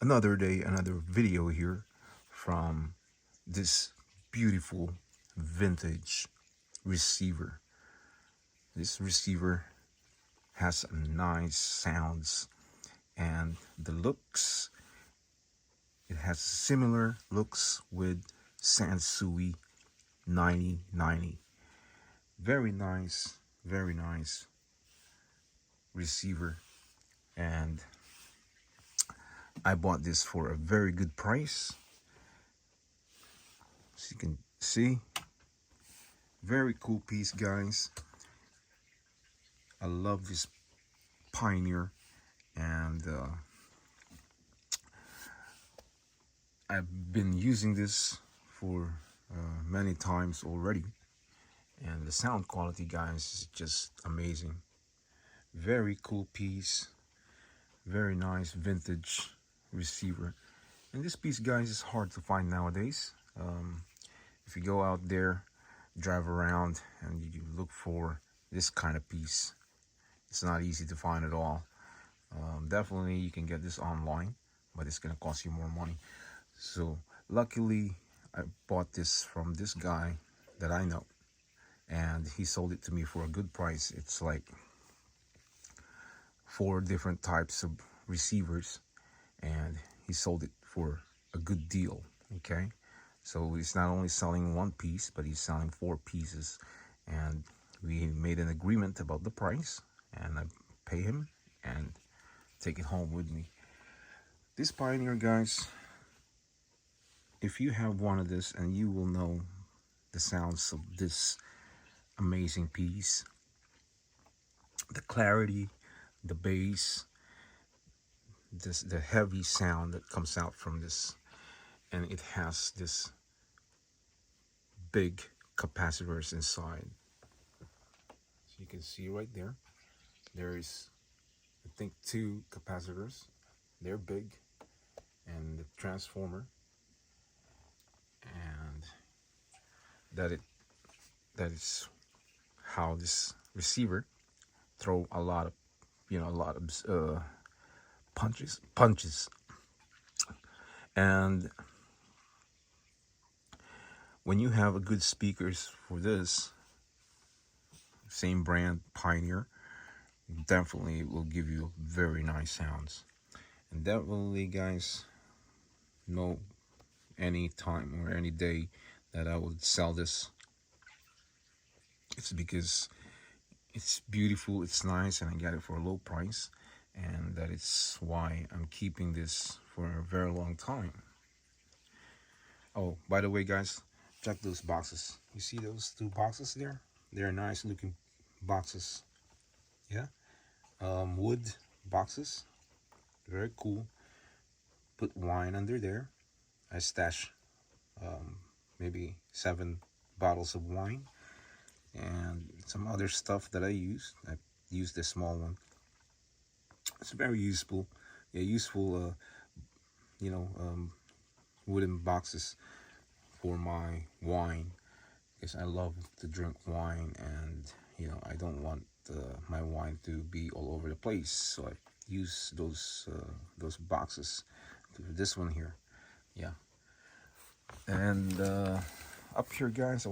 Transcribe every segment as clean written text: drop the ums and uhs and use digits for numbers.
Another day, another video here from this beautiful vintage receiver. This receiver has nice sounds and the looks. It has similar looks with Sansui 9090. Very nice receiver, and I bought this for a very good price. As you can see, very cool piece, guys. I love this Pioneer, and I've been using this for many times already, and the sound quality, guys, is just amazing. Very cool piece, very nice vintage receiver. And this piece, guys, is hard to find nowadays. If you go out there, drive around, and you look for this kind of piece, it's not easy to find at all. Definitely you can get this online, but it's gonna cost you more money. So luckily I bought this from this guy that I know, and he sold it to me for a good price. It's like 4 different types of receivers, and he sold it for a good deal. Okay, so he's not only selling one piece, but he's selling 4 pieces, and we made an agreement about the price, and I pay him and take it home with me. This Pioneer, guys, if you have one of this, and you will know the sounds of this amazing piece, the clarity, the bass, the heavy sound that comes out from this, and it has this big capacitors inside. So you can see right there, there is, I think, 2 capacitors. They're big, and the transformer, and that is how this receiver throw a lot of punches. And when you have a good speakers for this same brand, Pioneer, definitely will give you very nice sounds. And definitely, guys, know any time or any day that I would sell this, it's because it's beautiful, it's nice, and I got it for a low price, and that is why I'm keeping this for a very long time. Oh, by the way, guys, check those boxes. You see those 2 boxes there? They're nice looking boxes. Yeah, wood boxes, very cool. Put wine under there. I stash maybe 7 bottles of wine and some other stuff that I use. I use this small one. It's very useful. Yeah, useful. Wooden boxes for my wine, because I love to drink wine, and I don't want my wine to be all over the place. So I use those boxes. This one here, yeah. And up here, guys,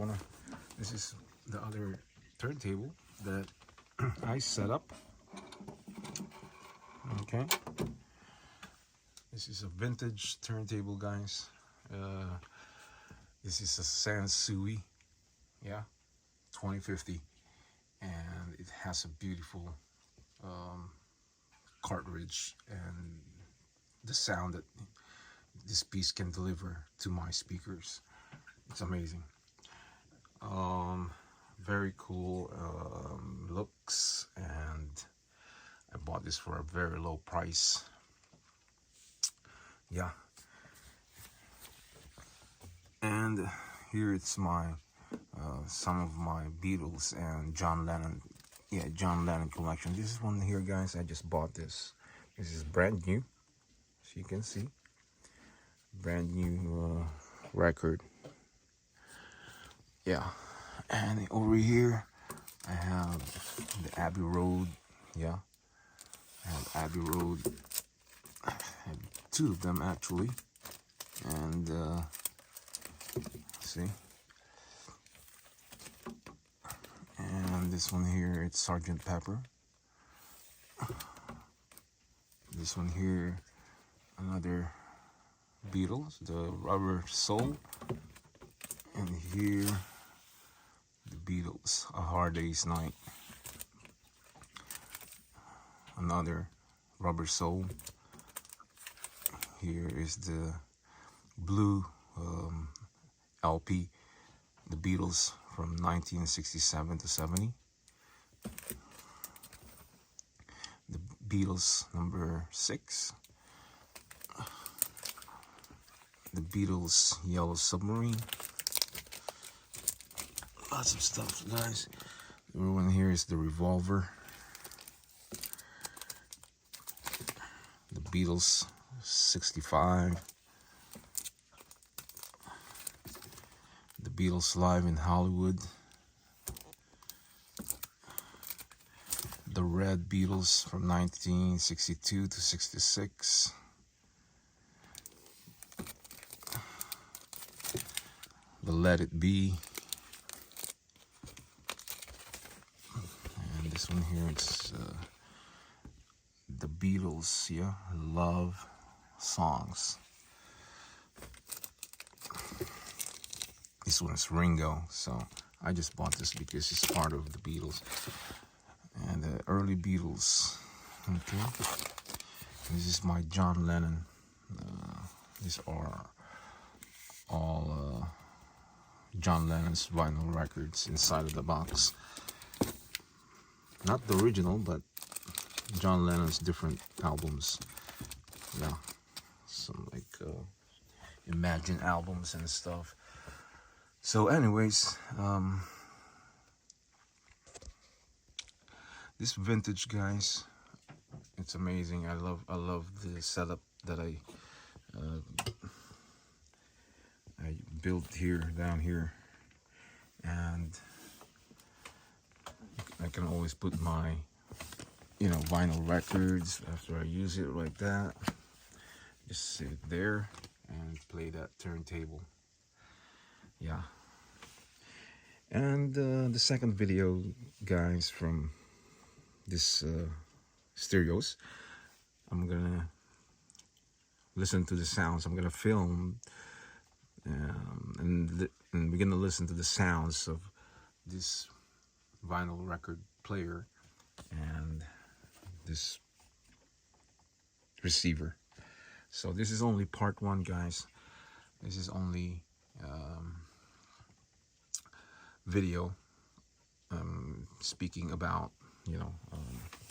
this is the other turntable that I set up. Okay, this is a vintage turntable, guys. This is a Sansui, yeah, 2050, and it has a beautiful cartridge, and the sound that this piece can deliver to my speakers, it's amazing. Very cool looks, and I bought this for a very low price. Yeah. And here it's my some of my Beatles and John Lennon collection. This is one here, guys. I just bought this. This is brand new, as you can see. Brand new record. Yeah. And over here I have the Abbey Road. Yeah, I have Abbey Road. I have two of them actually, and see, and this one here, it's Sergeant Pepper. This one here, another Beatles, the Rubber Soul, and here the Beatles, A Hard Day's Night, another Rubber Soul. Here is the blue LP, the Beatles from 1967 to 70. The Beatles number 6. The Beatles Yellow Submarine. Lots of stuff, guys. The one here is the Revolver. The Beatles 65. The Beatles Live in Hollywood. The Red Beatles from 1962 to 66. The Let It Be. And this one here, it's the Beatles, yeah, Love Songs. This one's Ringo, so I just bought this because it's part of the Beatles. And the early Beatles, okay. This is my John Lennon. These are all John Lennon's vinyl records inside of the box. Not the original, but John Lennon's different albums. Yeah, some like Imagine albums and stuff. So anyways, this vintage, guys, it's amazing. I love the setup that I built here, down here, and I can always put my, you know, vinyl records after I use it like that. Just sit it there and play that turntable. Yeah. And the second video, guys, from this stereos, I'm gonna listen to the sounds. I'm gonna film and we're gonna listen to the sounds of this vinyl record player and this receiver. So this is only part one, guys. This is only video speaking about, you know,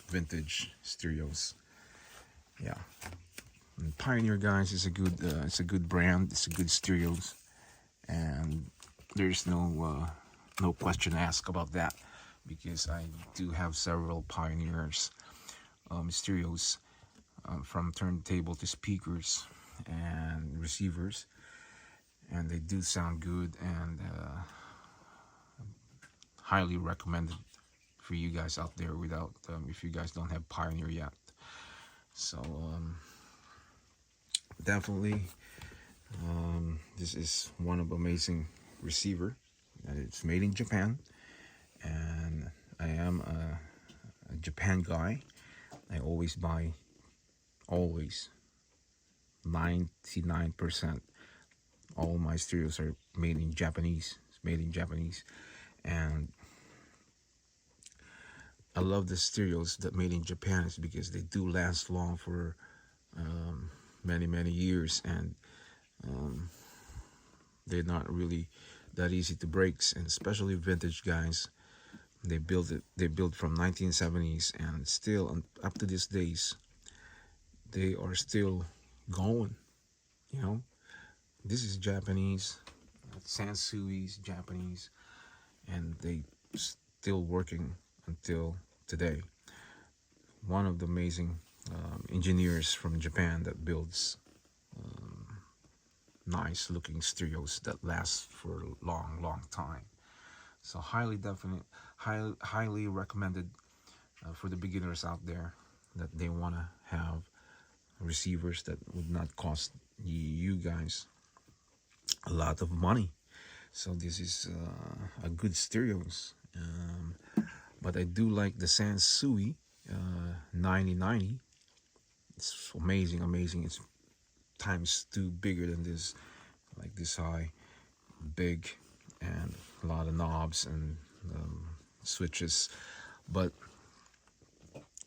vintage stereos. Yeah, and Pioneer, guys, is a good it's a good brand. It's a good stereos, and there's no question asked about that, because I do have several Pioneers stereos, from turntable to speakers and receivers, and they do sound good, and highly recommended for you guys out there without if you guys don't have Pioneer yet. So definitely this is one of amazing receiver, and it's made in Japan, and I am a Japan guy. I always buy, always, 99%. All my stereos are made in Japanese. It's made in Japanese, and I love the stereos that made in Japan is because they do last long for many years, and they're not really that easy to break, and especially vintage, guys. They built it. They built from 1970s, and still up to these days, they are still going. You know, this is Japanese. Sansui's Japanese, and they still working until today. One of the amazing engineers from Japan that builds nice looking stereos that last for a long time. So highly recommended for the beginners out there that they want to have receivers that would not cost you guys a lot of money. So this is a good stereos. But I do like the Sansui 9090. It's amazing, amazing. It's times two bigger than this, like this high, big, and a lot of knobs and switches. But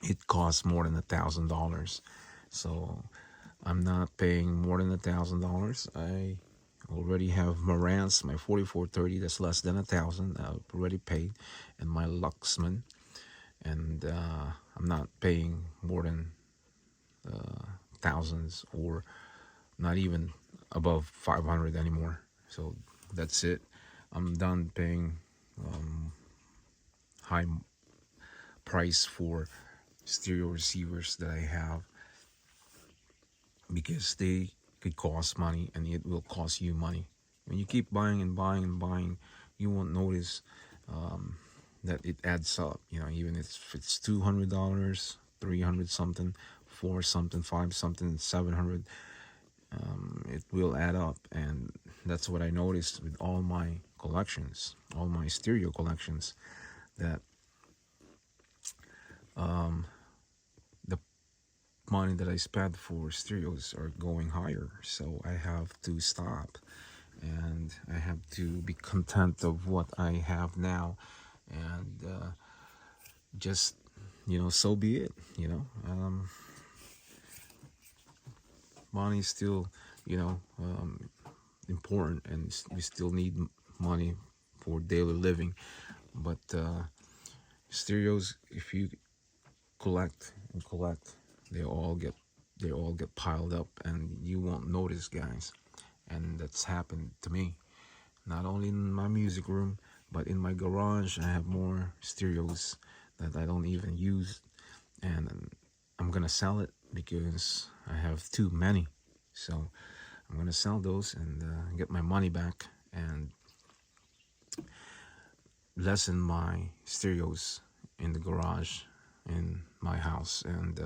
it costs more than $1,000. So I'm not paying more than $1,000. I already have Marantz, my 4430, that's less than 1,000. I've already paid, and my Luxman, and I'm not paying more than thousands, or not even above 500 anymore. So that's it. I'm done paying high price for stereo receivers that I have, because they could cost money and it will cost you money. When you keep buying and buying and buying, you won't notice that it adds up. You know, even if it's $200, 300 something, 4 something, 5 something, 700, it will add up. And that's what I noticed with all my collections, all my stereo collections, that the money that I spent for stereos are going higher. So I have to stop, and I have to be content of what I have now, and just, so be it. Money is still, important, and we still need money for daily living. But stereos, if you collect and collect, they all get piled up, and you won't notice, guys. And that's happened to me, not only in my music room, but in my garage. I have more stereos that I don't even use, and I'm gonna sell it because I have too many. So I'm gonna sell those and get my money back, and lessen my stereos in the garage in my house. And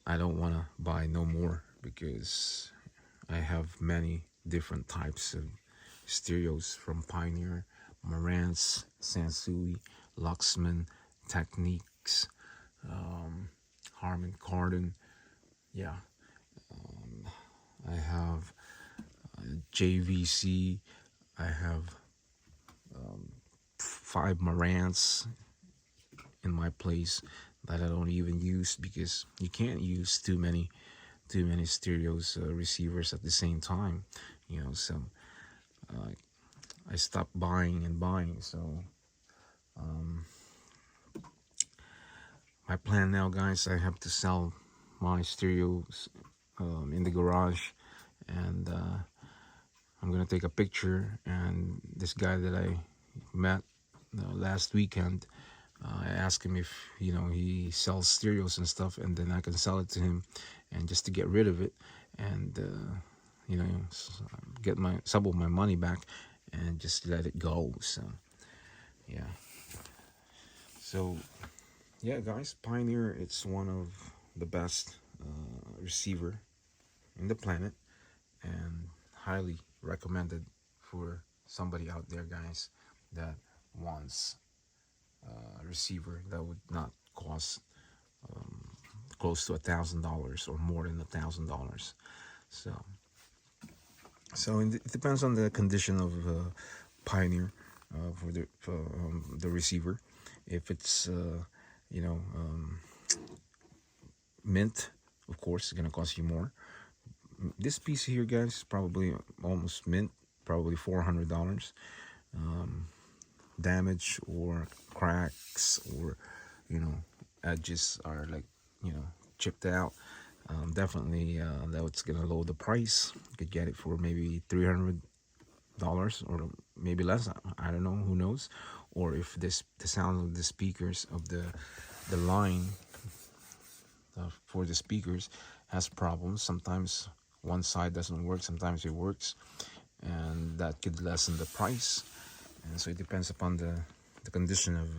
I don't want to buy no more, because I have many different types of stereos, from Pioneer, Marantz, Sansui, Luxman, Techniques, Harman Kardon. Yeah, I have JVC. I have 5 Marantz in my place that I don't even use, because you can't use too many stereos receivers at the same time. So I stopped buying and buying. So my plan now, guys, I have to sell my stereos in the garage, and I'm gonna take a picture. And this guy that I met last weekend, I asked him if he sells stereos and stuff, and then I can sell it to him, and just to get rid of it, and get some of my money back, and just let it go. So yeah. So yeah, guys, Pioneer, it's one of the best receiver in the planet, and highly recommended for somebody out there, guys, that wants a receiver that would not cost close to $1,000 or more than $1,000. So it depends on the condition of Pioneer for the receiver. If it's mint, of course, it's gonna cost you more. This piece here, guys, is probably almost mint, probably $400. Damage or cracks, or edges are like chipped out. Definitely that's gonna lower the price. You could get it for maybe $300, or maybe less. I don't know, who knows. Or if the sound of the speakers of the line for the speakers has problems. Sometimes one side doesn't work, sometimes it works, and that could lessen the price. And so it depends upon the condition of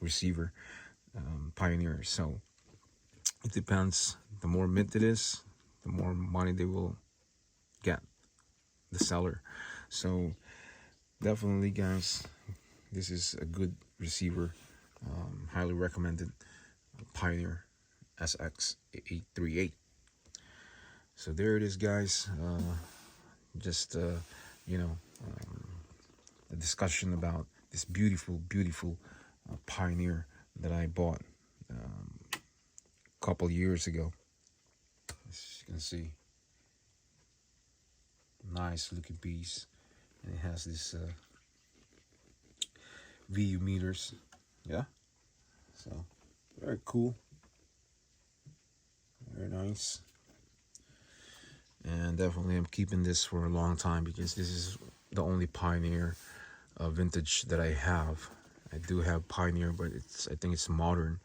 receiver, Pioneer. So it depends the more mint it is, the more money they will get, the seller. So definitely, guys, this is a good receiver. Highly recommended. Pioneer SX838. So there it is, guys. Just you know, a discussion about this beautiful, beautiful Pioneer that I bought a couple years ago. As you can see, nice looking piece, and it has this VU meters. Yeah, so very cool, very nice. And definitely I'm keeping this for a long time because this is the only Pioneer vintage that I have. I do have Pioneer, but I think it's modern,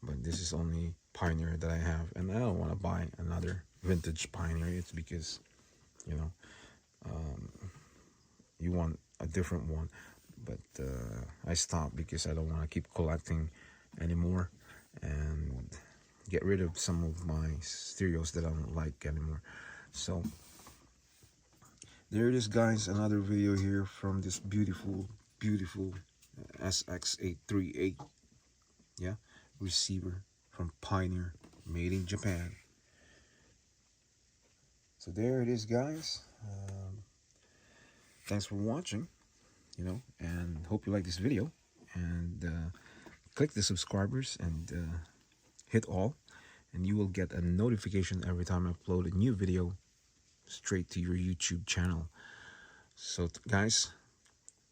but this is only Pioneer that I have, and I don't want to buy another vintage Pioneer. It's because, you know, you want a different one, but I stopped because I don't want to keep collecting anymore and get rid of some of my stereos that I don't like anymore. So there it is, guys, another video here from this beautiful, beautiful SX838, yeah, receiver from Pioneer, made in Japan. So there it is, guys. Thanks for watching, and hope you like this video, and click the subscribers and hit all, and you will get a notification every time I upload a new video straight to your YouTube channel. So guys,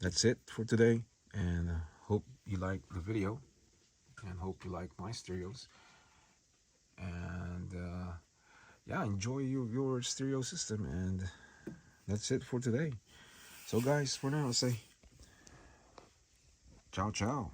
that's it for today, and hope you like the video and hope you like my stereos, and yeah, enjoy your stereo system. And that's it for today. So guys, for now, I'll say ciao ciao.